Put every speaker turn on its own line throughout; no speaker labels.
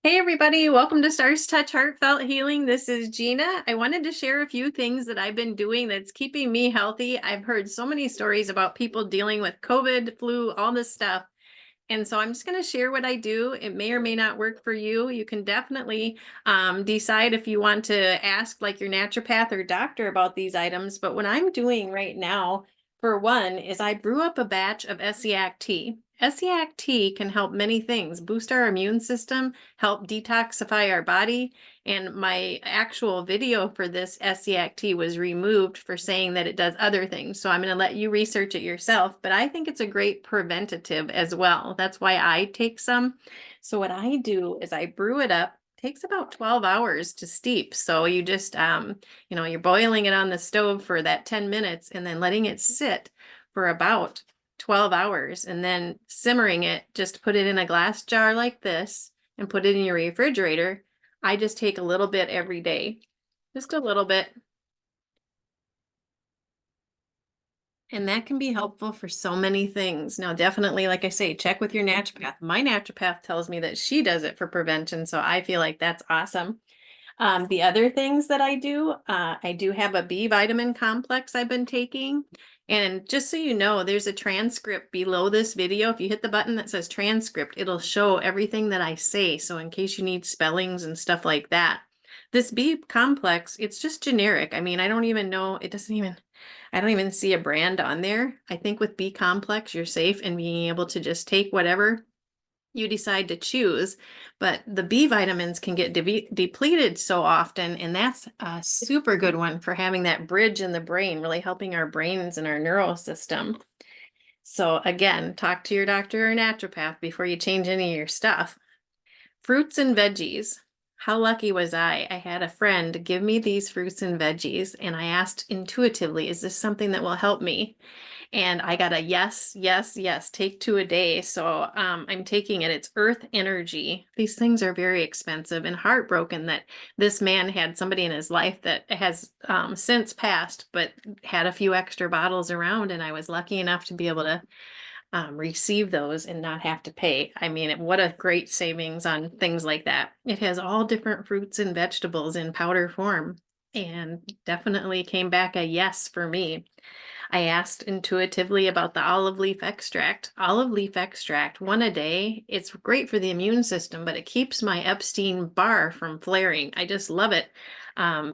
Hey everybody, welcome to Stars Touch Heartfelt Healing. This is Gina. I wanted to share a few things that I've been doing that's keeping me healthy. I've heard so many stories about people dealing with COVID, flu, all this stuff. And so I'm just going to share what I do. It may or may not work for you. You can definitely decide if you want to ask like your naturopath or doctor about these items. But what I'm doing right now, for one, is I brew up a batch of Essiac tea. Essiac tea can help many things, boost our immune system, help detoxify our body. And my actual video for this Essiac tea was removed for saying that it does other things. So I'm going to let you research it yourself, but I think it's a great preventative as well. That's why I take some. So what I do is I brew it up. It takes about 12 hours to steep. So you just, you're boiling it on the stove for that 10 minutes and then letting it sit for about 12 hours and then simmering it. Just put it in a glass jar like this and put it in your refrigerator. I just take a little bit every day, just a little bit. And that can be helpful for so many things. Now, definitely, like I say, check with your naturopath. My naturopath tells me that she does it for prevention, so I feel like that's awesome. The other things that I do have a B vitamin complex I've been taking. And just so you know, there's a transcript below this video. If you hit the button that says transcript, it'll show everything that I say. So in case you need spellings and stuff like that. This B complex, it's just generic. I mean, I don't even know, I don't even see a brand on there. I think with B complex, you're safe in being able to just take whatever you decide to choose, but the B vitamins can get depleted so often, and that's a super good one for having that bridge in the brain, really helping our brains and our neural system. So again, talk to your doctor or naturopath before you change any of your stuff. Fruits and veggies. How lucky was I? I had a friend give me these fruits and veggies, and I asked intuitively, is this something that will help me? And I got a yes, yes, yes, take 2 a day. So I'm taking it. It's Earth Energy. These things are very expensive, and heartbroken that this man had somebody in his life that has since passed, but had a few extra bottles around. And I was lucky enough to be able to receive those and not have to pay. I mean, what a great savings on things like that. It has all different fruits and vegetables in powder form, and definitely came back a yes for me. I asked intuitively about the olive leaf extract. Olive leaf extract, 1 a day. It's great for the immune system, but it keeps my Epstein-Barr from flaring. I just love it.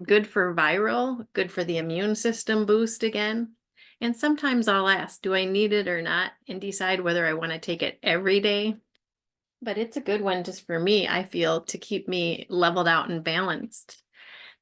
Good for viral, good for the immune system boost again. And sometimes I'll ask, do I need it or not, and decide whether I want to take it every day. But it's a good one just for me, I feel, to keep me leveled out and balanced.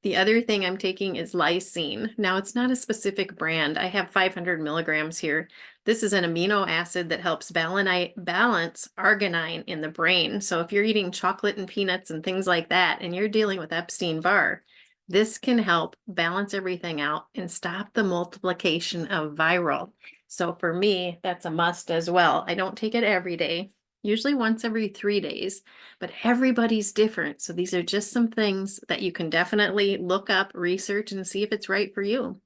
The other thing I'm taking is lysine. Now, it's not a specific brand. I have 500 milligrams here. This is an amino acid that helps balance arginine in the brain. So if you're eating chocolate and peanuts and things like that, and you're dealing with Epstein-Barr, this can help balance everything out and stop the multiplication of viral. So for me, that's a must as well. I don't take it every day, usually once every 3 days, but everybody's different. So these are just some things that you can definitely look up, research, and see if it's right for you.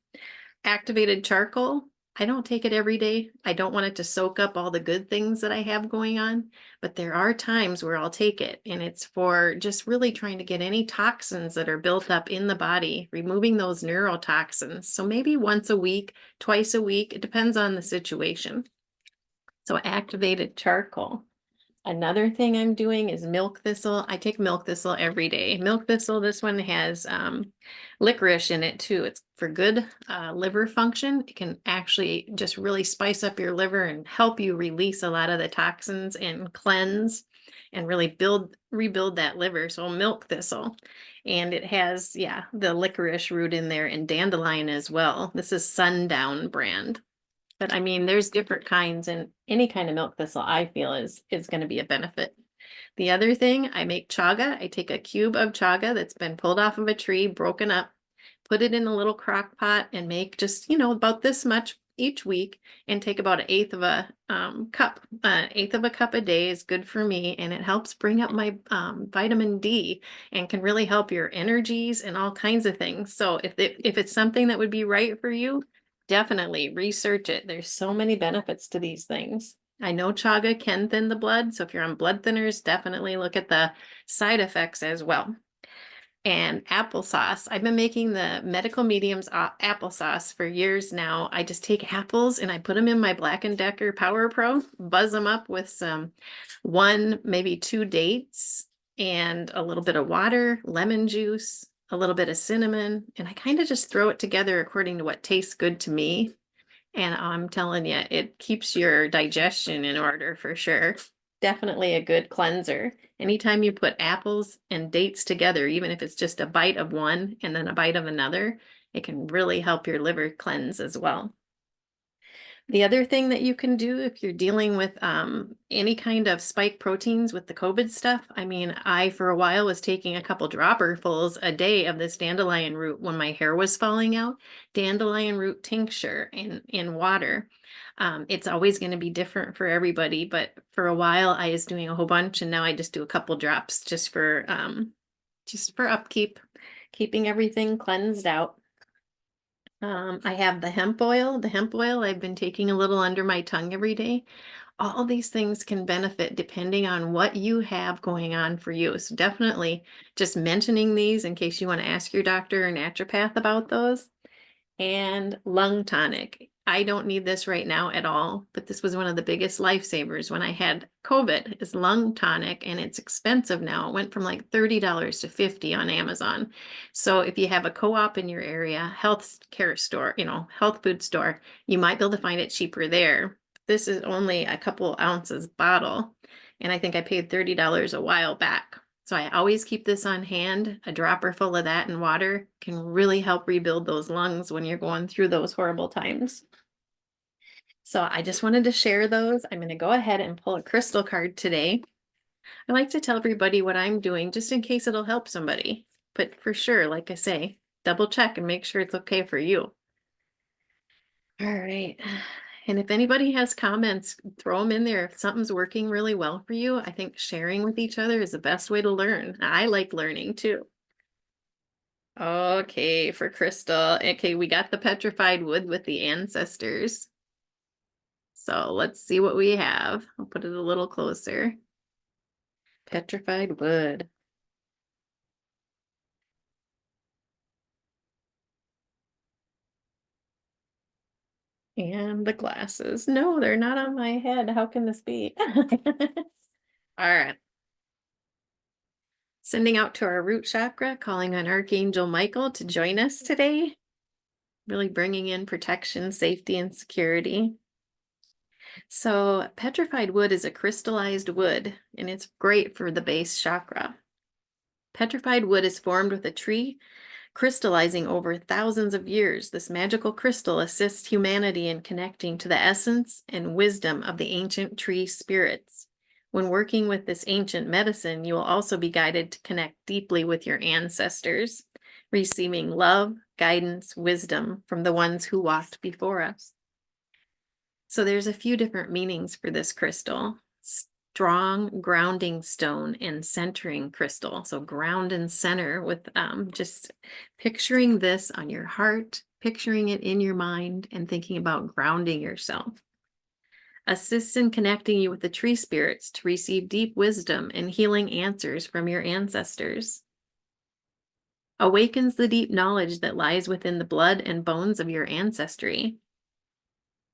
Activated charcoal. I don't take it every day. I don't want it to soak up all the good things that I have going on, but there are times where I'll take it, and it's for just really trying to get any toxins that are built up in the body, removing those neurotoxins. So maybe once a week, twice a week, it depends on the situation. So activated charcoal. Another thing I'm doing is milk thistle. I take milk thistle every day. Milk thistle, this one has licorice in it too. It's for good liver function. It can actually just really spice up your liver and help you release a lot of the toxins and cleanse and really rebuild that liver. So milk thistle. And it has, yeah, the licorice root in there and dandelion as well. This is Sundown brand. But I mean, there's different kinds, and any kind of milk thistle I feel is going to be a benefit. The other thing, I make chaga. I take a cube of chaga that's been pulled off of a tree, broken up, put it in a little crock pot, and make just, about this much each week, and take about an eighth of a cup. Eighth of a cup a day is good for me, and it helps bring up my vitamin D and can really help your energies and all kinds of things. So if it's something that would be right for you, definitely research it. There's so many benefits to these things. I know chaga can thin the blood, so if you're on blood thinners, definitely look at the side effects as well. And applesauce. I've been making the medical mediums applesauce for years now. I just take apples and I put them in my Black& Decker Power Pro, buzz them up with some one, maybe two dates and a little bit of water, lemon juice, a little bit of cinnamon, and I kind of just throw it together according to what tastes good to me. And I'm telling you, it keeps your digestion in order for sure. Definitely a good cleanser. Anytime you put apples and dates together, even if it's just a bite of one and then a bite of another, it can really help your liver cleanse as well. The other thing that you can do if you're dealing with any kind of spike proteins with the COVID stuff, I mean, I for a while was taking a couple dropperfuls a day of this dandelion root when my hair was falling out, dandelion root tincture in water. It's always going to be different for everybody, but for a while I was doing a whole bunch, and now I just do a couple drops just for upkeep, keeping everything cleansed out. I have the hemp oil. The hemp oil I've been taking a little under my tongue every day. All these things can benefit depending on what you have going on for you. So definitely just mentioning these in case you want to ask your doctor or naturopath about those. And lung tonic. I don't need this right now at all, but this was one of the biggest lifesavers when I had COVID, is lung tonic, and it's expensive now. It went from like $30 to $50 on Amazon. So if you have a co-op in your area, health care store, health food store, you might be able to find it cheaper there. This is only a couple ounces bottle, and I think I paid $30 a while back. So I always keep this on hand. A dropper full of that in water can really help rebuild those lungs when you're going through those horrible times. So I just wanted to share those. I'm going to go ahead and pull a crystal card today. I like to tell everybody what I'm doing just in case it'll help somebody. But for sure, like I say, double check and make sure it's okay for you. All right. And if anybody has comments, throw them in there. If something's working really well for you, I think sharing with each other is the best way to learn. I like learning too. Okay, for crystal. Okay, we got the petrified wood with the ancestors. So let's see what we have. I'll put it a little closer. Petrified wood. And the glasses. No, they're not on my head. How can this be? All right. Sending out to our root chakra, calling on Archangel Michael to join us today. Really bringing in protection, safety, and security. So petrified wood is a crystallized wood, and it's great for the base chakra. Petrified wood is formed with a tree crystallizing over thousands of years. This magical crystal assists humanity in connecting to the essence and wisdom of the ancient tree spirits. When working with this ancient medicine, you will also be guided to connect deeply with your ancestors, receiving love, guidance, wisdom from the ones who walked before us. So there's a few different meanings for this crystal. Strong grounding stone and centering crystal. So ground and center with just picturing this on your heart, picturing it in your mind, and thinking about grounding yourself. Assists in connecting you with the tree spirits to receive deep wisdom and healing answers from your ancestors. Awakens the deep knowledge that lies within the blood and bones of your ancestry,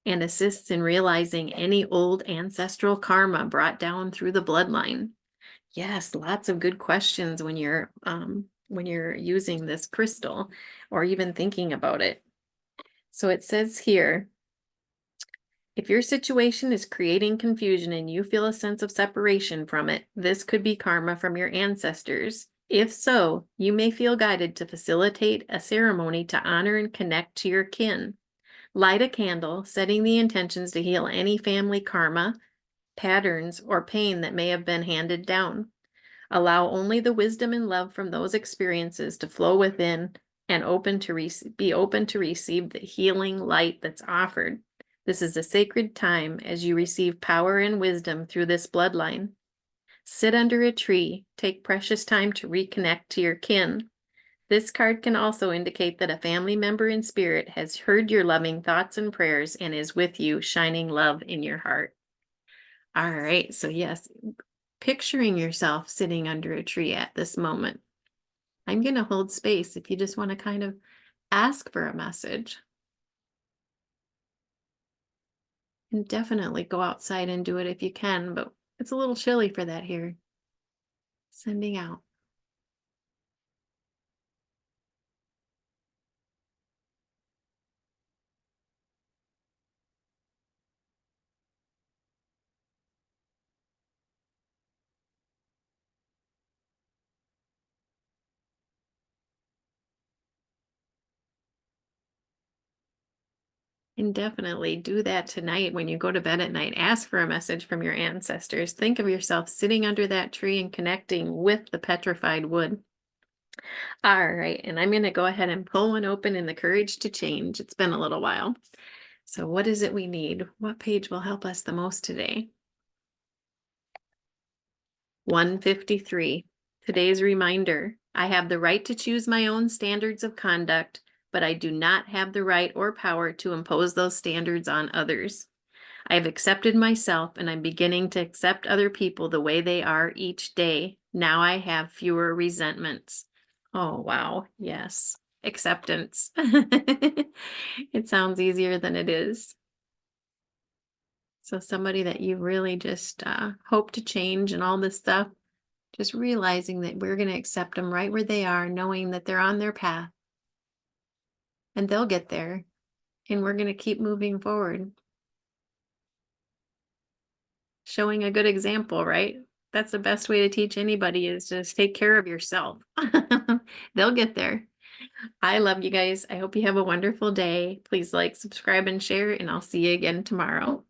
and assists in realizing any old ancestral karma brought down through the bloodline. Yes, lots of good questions when you're using this crystal or even thinking about it. So it says here, if your situation is creating confusion and you feel a sense of separation from it, this could be karma from your ancestors. If so, you may feel guided to facilitate a ceremony to honor and connect to your kin. Light a candle, setting the intentions to heal any family karma, patterns, or pain that may have been handed down. Allow only the wisdom and love from those experiences to flow within and be open to receive the healing light that's offered. This is a sacred time as you receive power and wisdom through this bloodline. Sit under a tree, take precious time to reconnect to your kin. This card can also indicate that a family member in spirit has heard your loving thoughts and prayers and is with you, shining love in your heart. All right. So, yes, picturing yourself sitting under a tree at this moment. I'm going to hold space if you just want to kind of ask for a message. And definitely go outside and do it if you can, but it's a little chilly for that here. Sending out. And definitely do that tonight when you go to bed at night. Ask for a message from your ancestors. Think of yourself sitting under that tree and connecting with the petrified wood. All right. And I'm going to go ahead and pull one open in the courage to change. It's been a little while. So, what is it we need? What page will help us the most today? 153. Today's reminder: I have the right to choose my own standards of conduct, but I do not have the right or power to impose those standards on others. I have accepted myself and I'm beginning to accept other people the way they are each day. Now I have fewer resentments. Oh, wow. Yes. Acceptance. It sounds easier than it is. So, somebody that you really just hope to change and all this stuff, just realizing that we're going to accept them right where they are, knowing that they're on their path and they'll get there. And we're going to keep moving forward, showing a good example, right? That's the best way to teach anybody is just take care of yourself. They'll get there. I love you guys. I hope you have a wonderful day. Please like, subscribe, and share, and I'll see you again tomorrow.